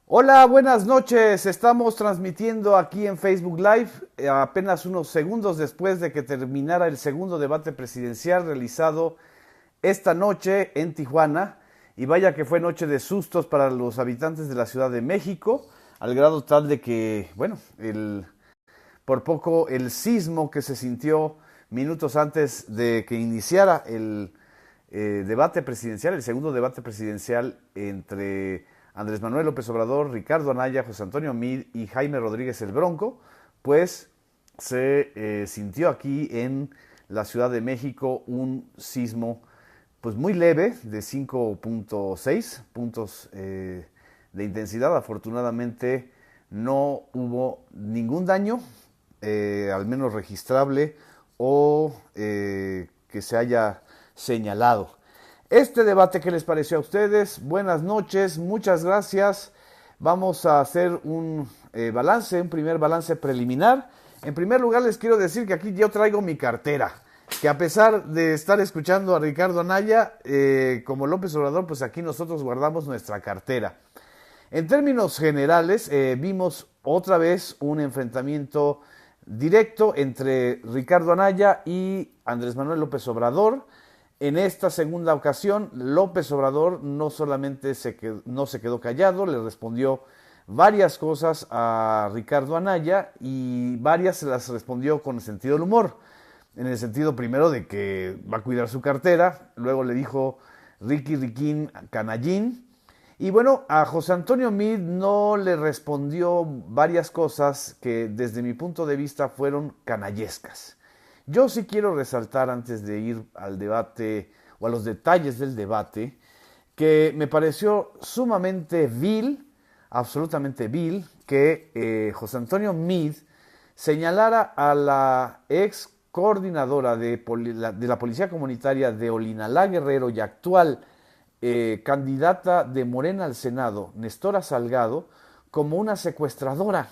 Hola, buenas noches. Estamos transmitiendo aquí en Facebook Live apenas unos segundos después de que terminara el segundo debate presidencial realizado esta noche en Tijuana. Y vaya que fue noche de sustos para los habitantes de la Ciudad de México, al grado tal de que, bueno, por poco el sismo que se sintió minutos antes de que iniciara el debate presidencial, el segundo debate presidencial entre Andrés Manuel López Obrador, Ricardo Anaya, José Antonio Meade y Jaime Rodríguez el Bronco, pues se sintió aquí en la Ciudad de México un sismo pues muy leve de 5.6 puntos de intensidad. Afortunadamente no hubo ningún daño, al menos registrable o que se haya señalado. Este debate, ¿qué les pareció a ustedes? Buenas noches, muchas gracias. Vamos a hacer un balance, un primer balance preliminar. En primer lugar, les quiero decir que aquí yo traigo mi cartera, que a pesar de estar escuchando a Ricardo Anaya, como López Obrador, pues aquí nosotros guardamos nuestra cartera. En términos generales, vimos otra vez un enfrentamiento directo entre Ricardo Anaya y Andrés Manuel López Obrador. En esta segunda ocasión, López Obrador no solamente no se quedó callado, le respondió varias cosas a Ricardo Anaya y varias se las respondió con el sentido del humor. En el sentido primero de que va a cuidar su cartera, luego le dijo Ricky Riquín Canallín. Y bueno, a José Antonio Meade no le respondió varias cosas que desde mi punto de vista fueron canallescas. Yo sí quiero resaltar antes de ir al debate o a los detalles del debate que me pareció sumamente vil, absolutamente vil, que José Antonio Meade señalara a la ex coordinadora de la Policía Comunitaria de Olinalá Guerrero y actual candidata de Morena al Senado, Nestora Salgado, como una secuestradora.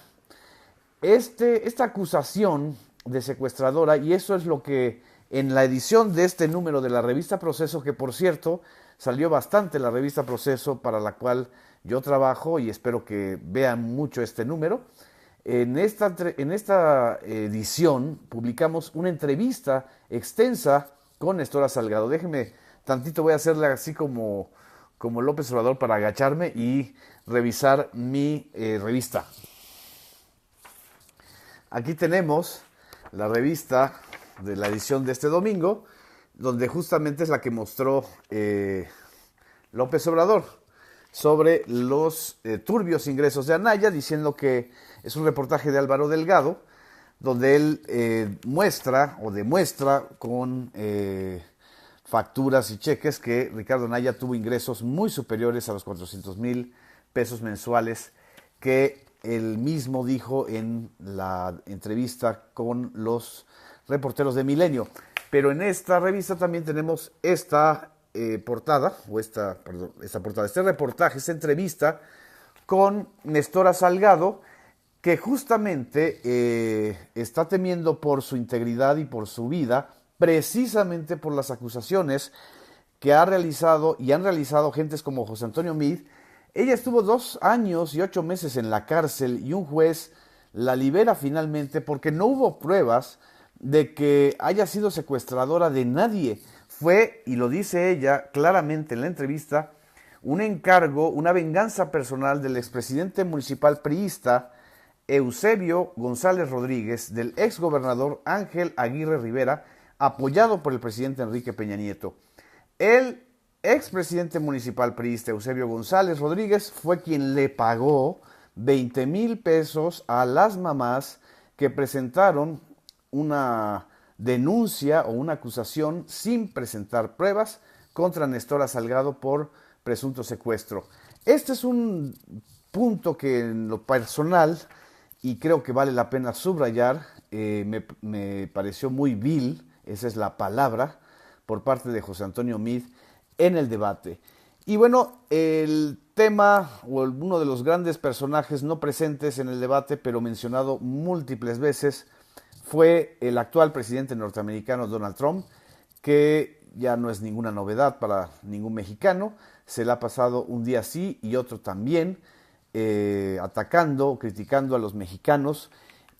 Esta acusación de secuestradora, y eso es lo que en la edición de este número de la revista Proceso, que por cierto salió bastante la revista Proceso para la cual yo trabajo y espero que vean mucho este número, en esta edición publicamos una entrevista extensa con Nestora Salgado. Déjenme tantito, voy a hacerle así como López Obrador para agacharme y revisar mi revista. Aquí tenemos la revista de la edición de este domingo, donde justamente es la que mostró López Obrador sobre los turbios ingresos de Anaya, diciendo que es un reportaje de Álvaro Delgado, donde él muestra o demuestra con facturas y cheques que Ricardo Anaya tuvo ingresos muy superiores a los 400,000 pesos mensuales que él mismo dijo en la entrevista con los reporteros de Milenio. Pero en esta revista también tenemos esta portada, o esta portada, este reportaje, esta entrevista con Nestora Salgado, que justamente está temiendo por su integridad y por su vida, precisamente por las acusaciones que ha realizado y han realizado gentes como José Antonio Meade. Ella estuvo 2 años y 8 meses en la cárcel y un juez la libera finalmente porque no hubo pruebas de que haya sido secuestradora de nadie. Fue, y lo dice ella claramente en la entrevista, un encargo, una venganza personal del expresidente municipal priista Eusebio González Rodríguez, del exgobernador Ángel Aguirre Rivera, apoyado por el presidente Enrique Peña Nieto. El expresidente municipal priista Eusebio González Rodríguez fue quien le pagó 20,000 pesos a las mamás que presentaron una denuncia o una acusación sin presentar pruebas contra Nestora Salgado por presunto secuestro. Este es un punto que en lo personal, y creo que vale la pena subrayar, me pareció muy vil, esa es la palabra, por parte de José Antonio Meade en el debate. Y bueno, el tema o uno de los grandes personajes no presentes en el debate, pero mencionado múltiples veces, fue el actual presidente norteamericano Donald Trump, que ya no es ninguna novedad para ningún mexicano, se le ha pasado un día sí y otro también, atacando, criticando a los mexicanos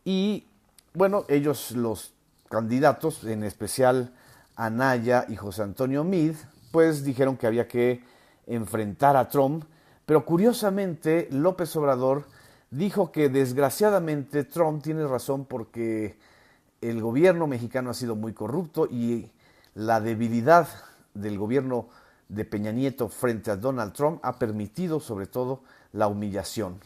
y bueno, ellos los candidatos, en especial Anaya y José Antonio Meade, pues dijeron que había que enfrentar a Trump, pero curiosamente López Obrador dijo que desgraciadamente Trump tiene razón porque el gobierno mexicano ha sido muy corrupto y la debilidad del gobierno de Peña Nieto frente a Donald Trump ha permitido sobre todo la humillación.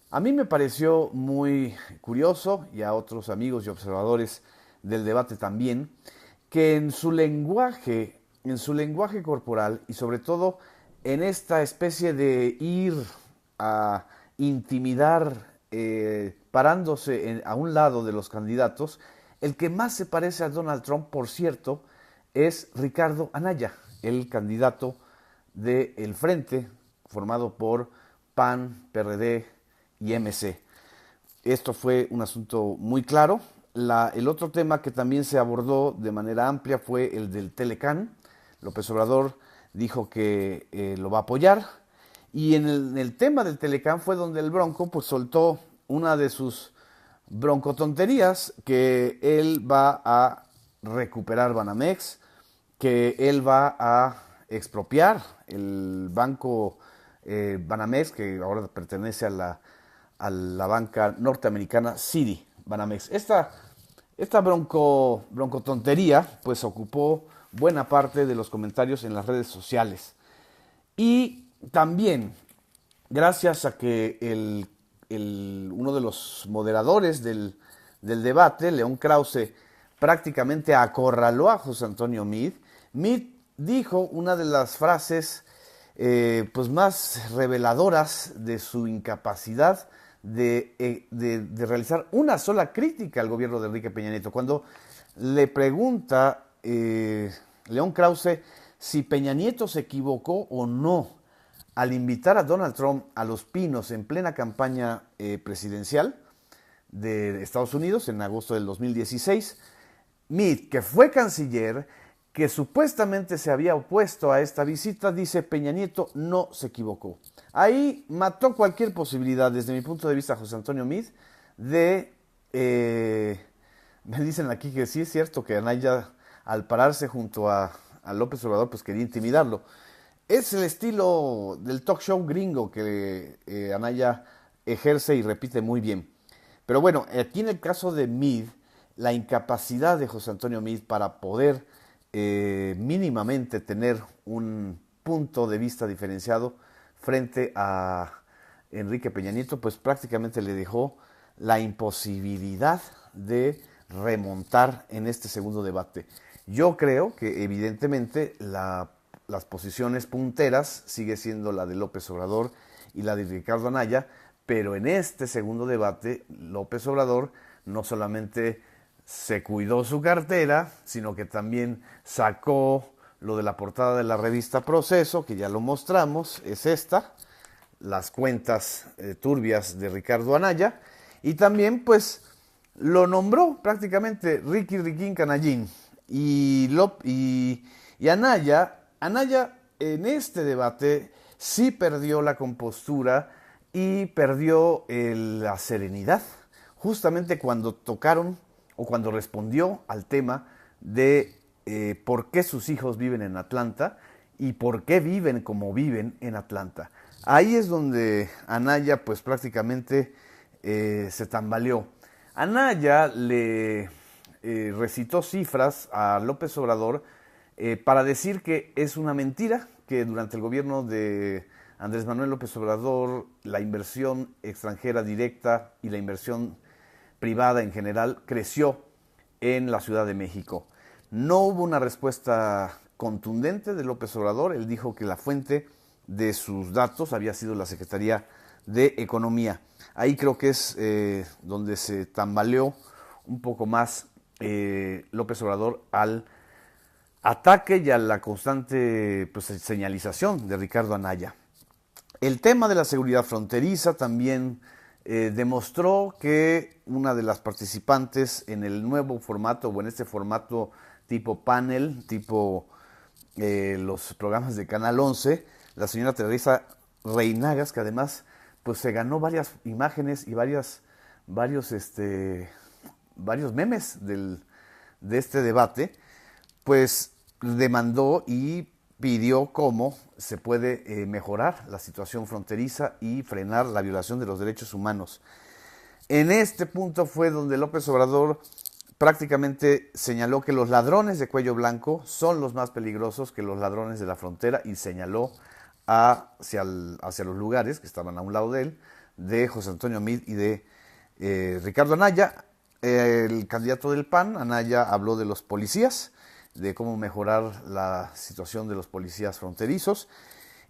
A mí me pareció muy curioso, y a otros amigos y observadores del debate también, que en su lenguaje corporal y sobre todo en esta especie de ir a intimidar, parándose a un lado de los candidatos, el que más se parece a Donald Trump, por cierto, es Ricardo Anaya, el candidato del Frente, formado por PAN, PRD y MC. Esto fue un asunto muy claro. El otro tema que también se abordó de manera amplia fue el del Telecán. López Obrador dijo que lo va a apoyar. Y en el tema del Telecán fue donde el Bronco pues soltó una de sus broncotonterías, que él va a recuperar Banamex, que él va a expropiar el banco Banamex, que ahora pertenece a la banca norteamericana Citi Banamex. Esta broncotontería pues ocupó buena parte de los comentarios en las redes sociales. Y también, gracias a que uno de los moderadores del debate, León Krause, prácticamente acorraló a José Antonio Meade. Meade dijo una de las frases pues más reveladoras de su incapacidad de realizar una sola crítica al gobierno de Enrique Peña Nieto. Cuando le pregunta León Krause si Peña Nieto se equivocó o no al invitar a Donald Trump a Los Pinos en plena campaña presidencial de Estados Unidos en agosto del 2016, Meade, que fue canciller, que supuestamente se había opuesto a esta visita, dice: Peña Nieto no se equivocó. Ahí mató cualquier posibilidad, desde mi punto de vista, José Antonio Meade, me dicen aquí que sí es cierto que Anaya, al pararse junto a López Obrador, pues quería intimidarlo. Es el estilo del talk show gringo que Anaya ejerce y repite muy bien. Pero bueno, aquí en el caso de Meade, la incapacidad de José Antonio Meade para poder mínimamente tener un punto de vista diferenciado frente a Enrique Peña Nieto, pues prácticamente le dejó la imposibilidad de remontar en este segundo debate. Yo creo que evidentemente las posiciones punteras sigue siendo la de López Obrador y la de Ricardo Anaya, pero en este segundo debate López Obrador no solamente se cuidó su cartera, sino que también sacó lo de la portada de la revista Proceso, que ya lo mostramos, es esta, las cuentas turbias de Ricardo Anaya, y también pues lo nombró prácticamente Ricky Riquín Canallín. Y Anaya en este debate sí perdió la compostura y perdió la serenidad, justamente cuando tocaron o cuando respondió al tema de por qué sus hijos viven en Atlanta y por qué viven como viven en Atlanta. Ahí es donde Anaya pues prácticamente se tambaleó. Anaya le recitó cifras a López Obrador para decir que es una mentira, que durante el gobierno de Andrés Manuel López Obrador la inversión extranjera directa y la inversión privada en general creció en la Ciudad de México. No hubo una respuesta contundente de López Obrador. Él dijo que la fuente de sus datos había sido la Secretaría de Economía. Ahí creo que es donde se tambaleó un poco más López Obrador al ataque y a la constante pues, señalización de Ricardo Anaya. El tema de la seguridad fronteriza también demostró que una de las participantes en el nuevo formato o en este formato tipo panel, tipo los programas de Canal 11, la señora Teresa Reinagas, que además pues se ganó varias imágenes y varios memes de este debate, pues demandó y pidió cómo se puede mejorar la situación fronteriza y frenar la violación de los derechos humanos. En este punto fue donde López Obrador prácticamente señaló que los ladrones de cuello blanco son los más peligrosos que los ladrones de la frontera y señaló hacia los lugares que estaban a un lado de él, de José Antonio Meade y de Ricardo Anaya. El candidato del PAN, Anaya, habló de los policías, de cómo mejorar la situación de los policías fronterizos.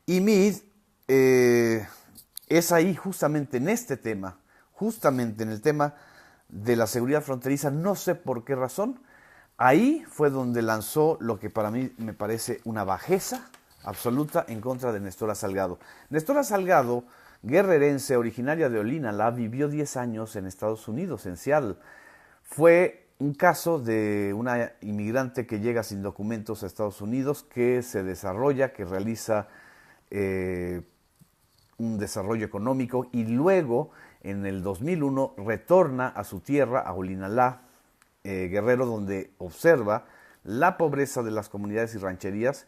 Y Meade es ahí justamente en este tema, justamente en el tema de la seguridad fronteriza, no sé por qué razón, ahí fue donde lanzó lo que para mí me parece una bajeza absoluta en contra de Nestora Salgado. Nestora Salgado, guerrerense, originaria de Olinalá, vivió 10 años en Estados Unidos, en Seattle. Fue un caso de una inmigrante que llega sin documentos a Estados Unidos, que se desarrolla, que realiza un desarrollo económico y luego en el 2001 retorna a su tierra, a Olinalá, Guerrero, donde observa la pobreza de las comunidades y rancherías,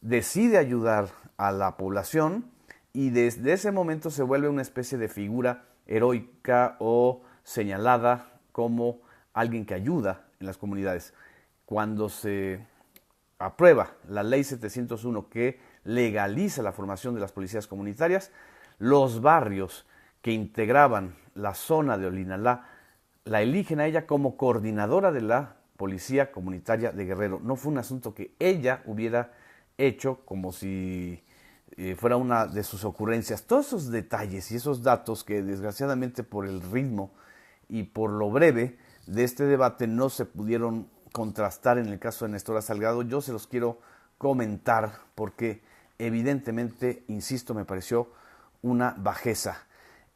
decide ayudar a la población y desde ese momento se vuelve una especie de figura heroica o señalada como alguien que ayuda en las comunidades. Cuando se aprueba la ley 701 que legaliza la formación de las policías comunitarias, los barrios que integraban la zona de Olinalá la eligen a ella como coordinadora de la Policía Comunitaria de Guerrero. No fue un asunto que ella hubiera hecho como si fuera una de sus ocurrencias. Todos esos detalles y esos datos que desgraciadamente por el ritmo y por lo breve de este debate no se pudieron contrastar en el caso de Nestora Salgado, yo se los quiero comentar porque evidentemente, insisto, me pareció una bajeza.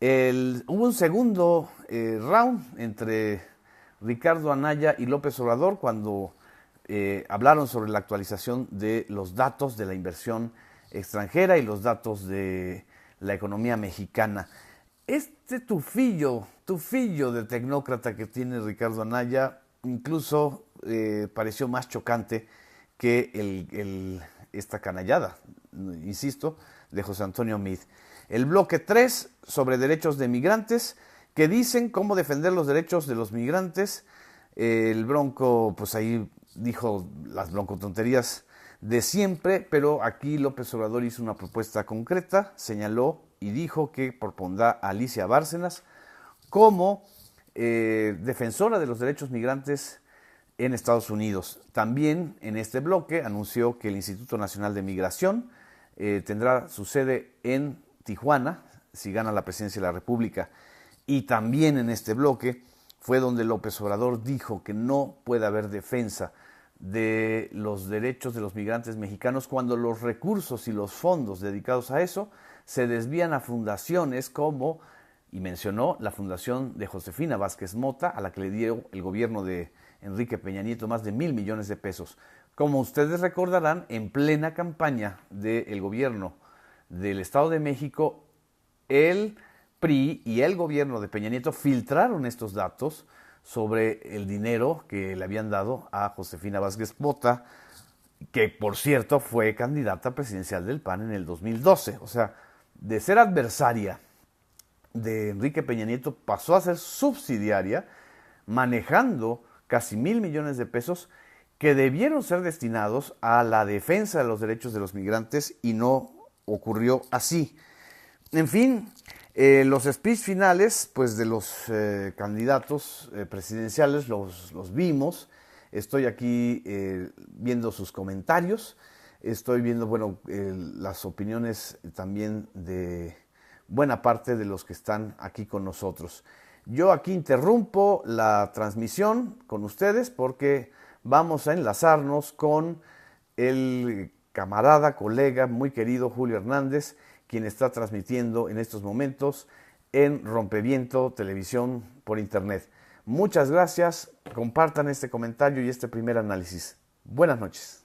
Hubo un segundo round entre Ricardo Anaya y López Obrador cuando hablaron sobre la actualización de los datos de la inversión extranjera y los datos de la economía mexicana. Este tufillo de tecnócrata que tiene Ricardo Anaya incluso pareció más chocante que esta canallada, insisto, de José Antonio Meade. El bloque 3 sobre derechos de migrantes, que dicen cómo defender los derechos de los migrantes. El Bronco, pues ahí dijo las broncotonterías de siempre, pero aquí López Obrador hizo una propuesta concreta, señaló y dijo que propondrá a Alicia Bárcenas como defensora de los derechos migrantes en Estados Unidos. También en este bloque anunció que el Instituto Nacional de Migración tendrá su sede en Tijuana si gana la presidencia de la República. Y también en este bloque fue donde López Obrador dijo que no puede haber defensa de los derechos de los migrantes mexicanos cuando los recursos y los fondos dedicados a eso se desvían a fundaciones como, y mencionó la fundación de Josefina Vázquez Mota, a la que le dio el gobierno de Enrique Peña Nieto más de 1,000 millones de pesos. Como ustedes recordarán, en plena campaña del gobierno del Estado de México, el PRI y el gobierno de Peña Nieto filtraron estos datos sobre el dinero que le habían dado a Josefina Vázquez Mota, que por cierto fue candidata presidencial del PAN en el 2012. O sea, de ser adversaria de Enrique Peña Nieto pasó a ser subsidiaria, manejando casi 1,000 millones de pesos que debieron ser destinados a la defensa de los derechos de los migrantes y no ocurrió así. En fin, los speech finales pues de los candidatos presidenciales los vimos. Estoy aquí viendo sus comentarios, estoy viendo las opiniones también de buena parte de los que están aquí con nosotros. Yo aquí interrumpo la transmisión con ustedes porque vamos a enlazarnos con el camarada, colega, muy querido Julio Hernández, quien está transmitiendo en estos momentos en Rompeviento Televisión por Internet. Muchas gracias, compartan este comentario y este primer análisis. Buenas noches.